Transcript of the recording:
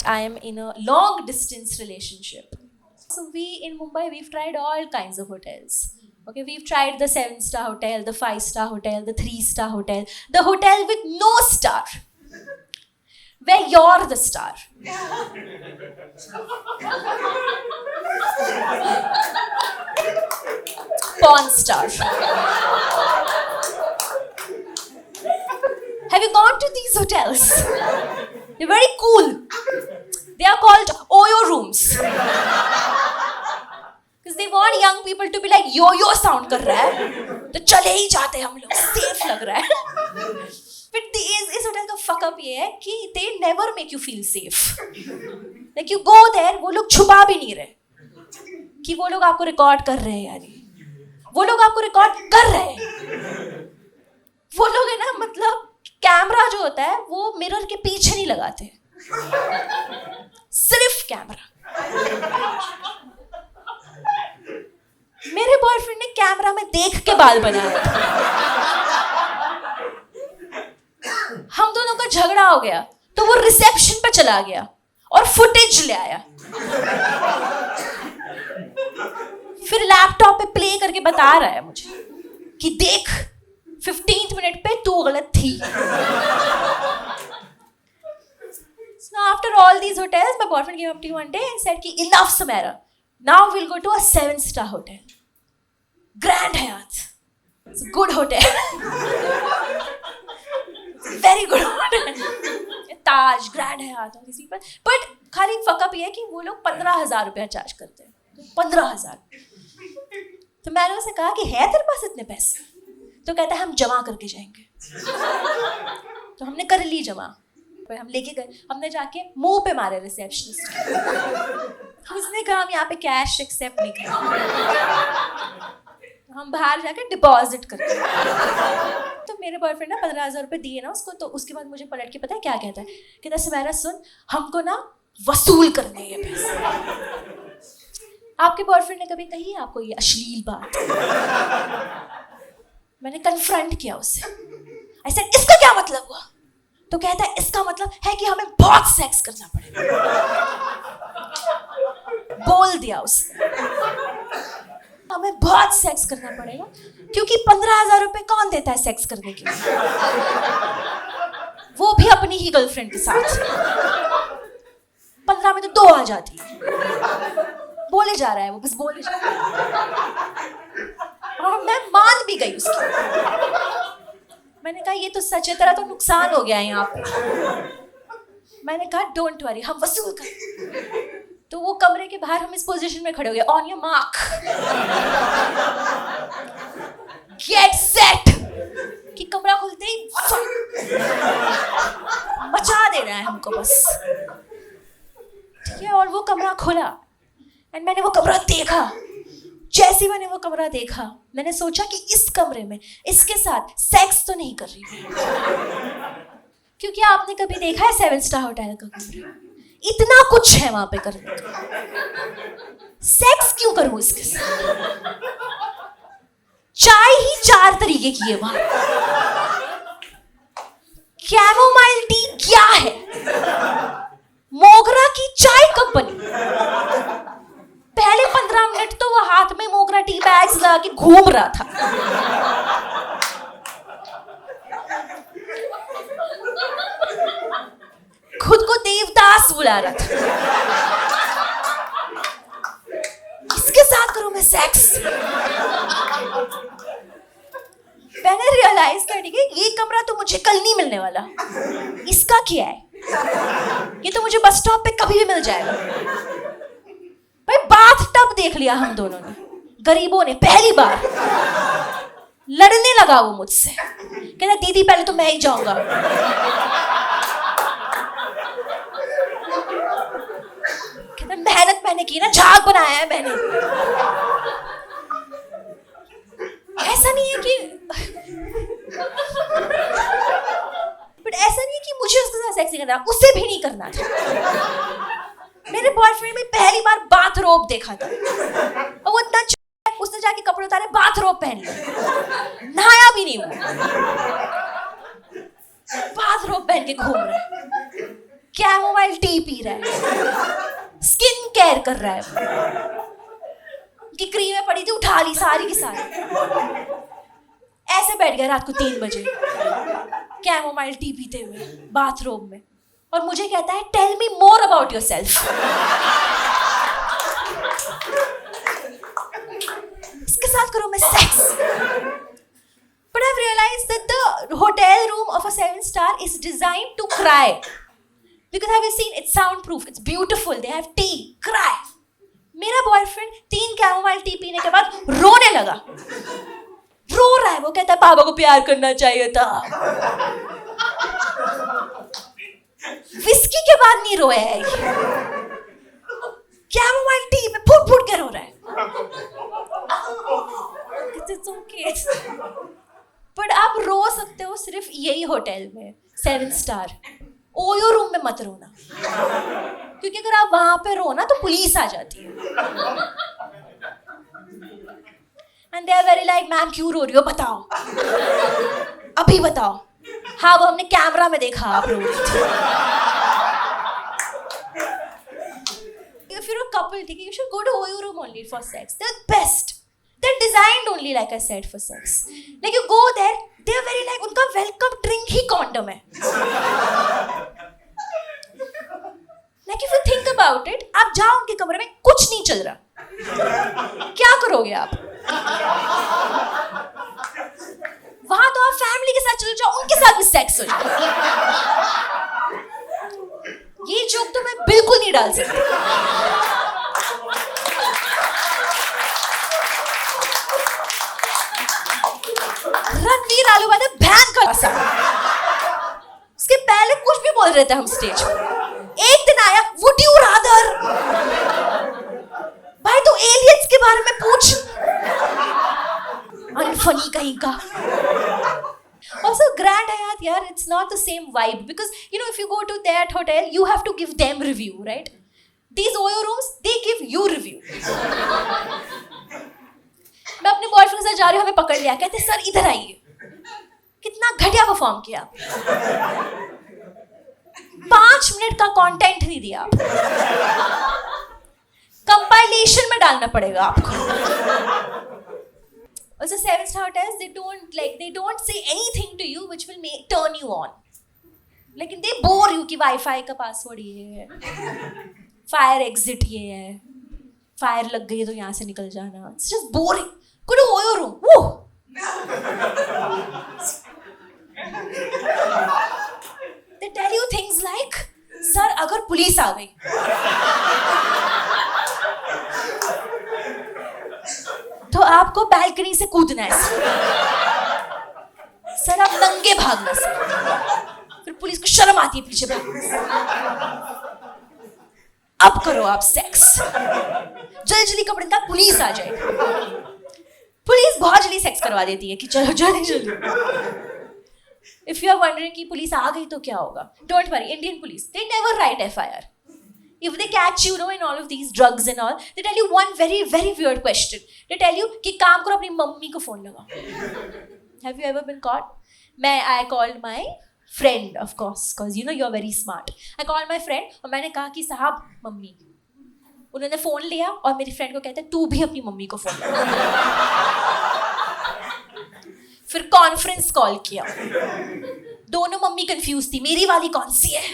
I am in a long distance relationship. So we in Mumbai, we've tried all kinds of hotels. Okay, we've tried the 7-star hotel, the 5-star hotel, the 3-star hotel, the hotel with no star, where you're the star. Pawn star. Have you gone to these hotels? They're very cool. They are called Oyo rooms. Because they want young people to be like, yo-yo sound कर रहा है, तो चले ही जाते हैं हम लोग, safe लग रहा है. But इस होटल का fuck up ये है कि they never make you feel safe. Like you go there, वो लोग छुपा भी नहीं रहे कि वो लोग आपको रिकॉर्ड कर रहे हैं यानी. वो लोग आपको रिकॉर्ड कर रहे हैं. वो लोग है ना, मतलब कैमरा जो होता है वो मिरर के पीछे नहीं लगाते, सिर्फ कैमरा. मेरे बॉयफ्रेंड ने कैमरा में देख के बाल बनाया था. हम दोनों का झगड़ा हो गया तो वो रिसेप्शन पे चला गया और फुटेज ले आया. फिर लैपटॉप पे प्ले करके बता रहा है मुझे कि देख 15th मिनट पे तू गलत थी. So after all these hotels, my boyfriend came up to me one day and said कि enough Sumaira, now we'll go to a 7-star hotel, Grand Hyatt. It's a good hotel. Very good hotel. Taj, Grand Hyatt, all these people. But खाली fuck up ये है कि वो लोग 15,000 रुपया charge करते हैं. 15,000. तो मैंने उसे कहा कि है तेरे पास इतने पैसे? तो कहता है हम जमा करके जाएंगे. तो हमने कर ली जमा. हम लेके गए, हमने जाके मुंह पे मारे रिसेप्शनिस्ट. उसने कहा हम यहाँ पे कैश एक्सेप्ट नहीं करेंगे, हम बाहर जाके डिपॉजिट करते हैं. तो मेरे बॉयफ्रेंड ना 15,000 रुपये दिए ना उसको, तो उसके बाद मुझे पलट के पता है क्या कहता है, कहता है सुमैरा सुन, हमको ना वसूल करने ये पैसे. आपके बॉयफ्रेंड ने कभी कही है आपको ये अश्लील बात? मैंने कन्फ्रंट किया उससे. ऐसा इसका क्या मतलब हुआ? तो कहता है इसका मतलब है कि हमें बहुत सेक्स करना पड़ेगा. बोल दिया उसने, हमें बहुत सेक्स करना पड़ेगा क्योंकि 15,000 रुपए कौन देता है सेक्स करने के लिए, वो भी अपनी ही गर्लफ्रेंड के साथ. 15 में तो 2 आ जाती है. बोले जा रहा है वो, बस बोले जा रहा है. और मैं मान भी गई उसकी. मैंने कहा ये तो सच है, तेरा तो नुकसान हो गया है यहाँ पे. मैंने कहा डोंट वरी, हम वसूल कर. तो वो कमरे के बाहर हम इस पोजीशन में खड़े हो गए, on your mark get set, कि कमरा खुलते ही मचा देना है हमको बस. ठीक है, और वो कमरा खुला एंड मैंने वो कमरा देखा. जैसे मैंने वो कमरा देखा, मैंने सोचा कि इस कमरे में इसके साथ सेक्स तो नहीं कर रही हूँ. क्योंकि आपने कभी देखा है 7-स्टार होटल का कमरा? इतना कुछ है वहां पे करने का. सेक्स क्यों करूं इसके साथ? चाय ही 4 तरीके की है वहां. कैमोमाइल टी क्या है? मोगरा की चाय कंपनी. पहले 15 मिनट तो वो हाथ में मोगरा टी बैग्स लगा के घूम रहा था. खुद को देवदास बुला रहा था. इसके साथ करूं मैं सेक्स? मैंने रियलाइज कर दिया कि ये कमरा तो मुझे कल नहीं मिलने वाला. इसका क्या है? ये तो मुझे बस स्टॉप पे कभी भी मिल जाएगा. भाई बाथ टब देख लिया हम दोनों ने, गरीबों ने, पहली बार. लड़ने लगा वो मुझसे, कहता दीदी पहले तो मैं ही जाऊंगा. कहता मेहनत मैंने की ना, झाग बनाया है मैंने. ऐसा नहीं है कि बट ऐसा नहीं है कि मुझे उसके साथ सेक्स नहीं करना, उसे भी नहीं करना था. मेरे बॉयफ्रेंड में पहली बार बाथरोब देखा था और वो इतना उसने जाके कपड़े उतारे, बाथरोब पहन लिया, नहाया भी नहीं वो, बाथरोब पहन के घूम रहा है, कैमोमाइल टी पी रहा है. केयर कर रहा है। कि क्रीमें पड़ी थी, उठा ली सारी की सारी, ऐसे बैठ गया रात को 3 बजे कैमोमाइल टी पीते हुए बाथरूम में, और मुझे कहता है tell me more about yourself. इसके साथ करो मैं sex. But I've realized that the hotel room of a 7-star is designed to cry. Because have you seen? It's soundproof. It's beautiful. They have tea. Cry. मेरा boyfriend 3 chamomile tea पीने के बाद रोने लगा। रो रहा है, वो कहता है पापा को प्यार करना चाहिए था। विस्की के बाद नहीं रोया है, कैमोमाइल टी में फुट फुट के रो रहा है। It's okay. बट आप रो सकते हो सिर्फ यही होटल में, 7-स्टार। ओयो रूम में मत रोना, क्योंकि अगर आप वहां पे रोना तो पुलिस आ जाती है। And they are very like, ma'am क्यों रो रही हो, बताओ अभी बताओ। हाँ वो हमने कैमरा में देखा आप रो रही थी। If you're a couple, you should go to OYO room only for sex. They're best. They're designed only, like I said, for sex. Like you go there, they're very like, उनका welcome drink ही condom है। Like if you think about it, आप जाओ उनके कमरे में, कुछ नहीं चल रहा, क्या करोगे आप? वहां तो आप फैमिली के साथ चले जाओ, उनके साथ भी सेक्स हो जाए। ये जोक तो मैं बिल्कुल नहीं डाल सकती। रणवीर आलूवालिया भैन का सा, उसके पहले कुछ भी बोल रहे थे हम स्टेज पे। एक दिन आया, वुड यू रादर, भाई तू एलियंस के बारे में पूछ, अनफनी कहीं का। Also Grand Hyatt, यार, it's not the same vibe because you know if you go to that hotel you have to give them review, right? These OYO rooms they give you review. मैं अपने boyfriend के साथ जा रही हूँ, हमें पकड़ लिया, कहते सर इधर आइए, कितना घटिया परफॉर्म किया, 5 मिनट का कंटेंट नहीं दिया, कंपाइलेशन में डालना पड़ेगा आपको। Also 7-star hotels, they don't say anything to you which will turn you on. लेकिन they bore you कि वाईफाई का पासवर्ड ये है, फायर एग्जिट ये है, फायर लग गई तो यहाँ से निकल जाना। It's just boring. Go to OYO room. Woo! They tell you things like, sir अगर पुलिस आ गई तो आपको बैल्कनी से कूदना है सर, आप नंगे भागना सर, फिर पुलिस को शर्म आती है पीछे भागने से। अब करो आप सेक्स, जल्दी जल्दी कपड़े डाल, पुलिस आ जाए। पुलिस बहुत जल्दी सेक्स करवा देती है कि चलो जल्दी जल्दी। इफ यू आर वंडरिंग कि पुलिस आ गई तो क्या होगा, don't worry, Indian police they never write FIR. If they catch you, in all of these drugs and all, they tell you one very, very weird question. They tell you कि काम करो, अपनी mummy को phone लगाओ. Have you ever been caught? I called my friend, of course, because you know you're very smart. I called my friend और मैंने कहा कि साहब मम्मी। उन्होंने फोन लिया और मेरी फ्रेंड को कहते तू भी अपनी मम्मी को फोन लगा। फिर कॉन्फ्रेंस कॉल किया, दोनों मम्मी कंफ्यूज थी, मेरी वाली कौन सी है।